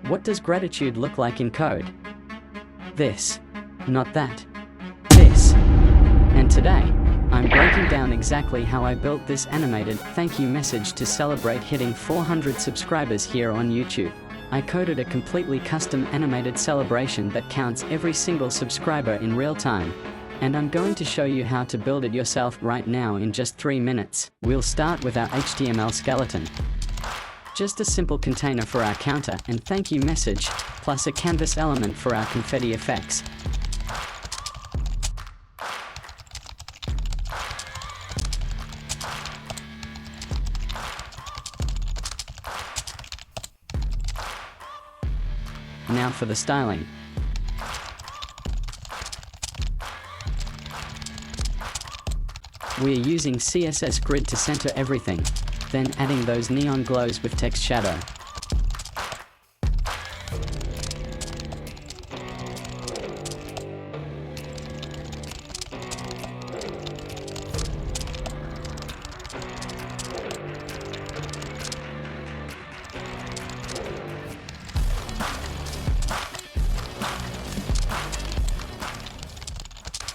What does gratitude look like in code? This. Not that. This. And today, I'm breaking down exactly how I built this animated thank you message to celebrate hitting 400 subscribers here on YouTube. I coded a completely custom animated celebration that counts every single subscriber in real time. And I'm going to show you how to build it yourself right now in just 3 minutes. We'll start with our HTML skeleton. Just a simple container for our counter and thank you message, plus a canvas element for our confetti effects. Now for the styling. We are using CSS Grid to center everything, then adding those neon glows with text shadow.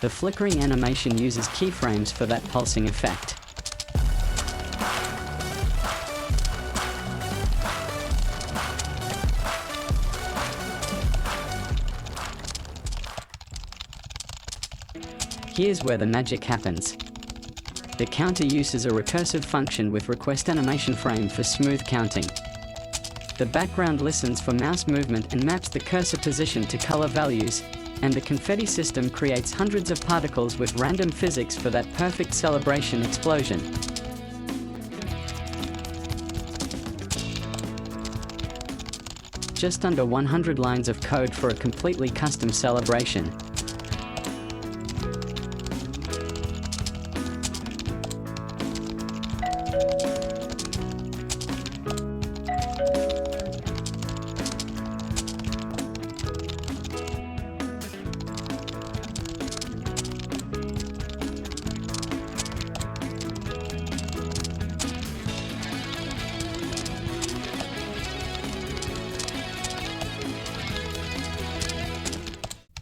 The flickering animation uses keyframes for that pulsing effect. Here's where the magic happens. The counter uses a recursive function with request animation frame for smooth counting. The background listens for mouse movement and maps the cursor position to color values. And the confetti system creates hundreds of particles with random physics for that perfect celebration explosion. Just under 100 lines of code for a completely custom celebration.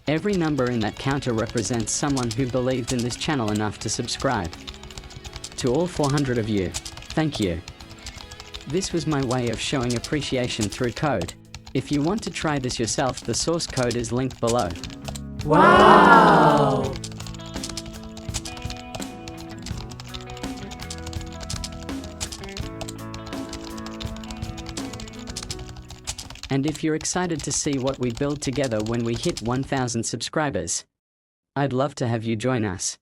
Every number in that counter represents someone who believed in this channel enough to subscribe. To all 400 of you, thank you. This was my way of showing appreciation through code. If you want to try this yourself, the source code is linked below. Wow! And if you're excited to see what we build together when we hit 1,000 subscribers, I'd love to have you join us.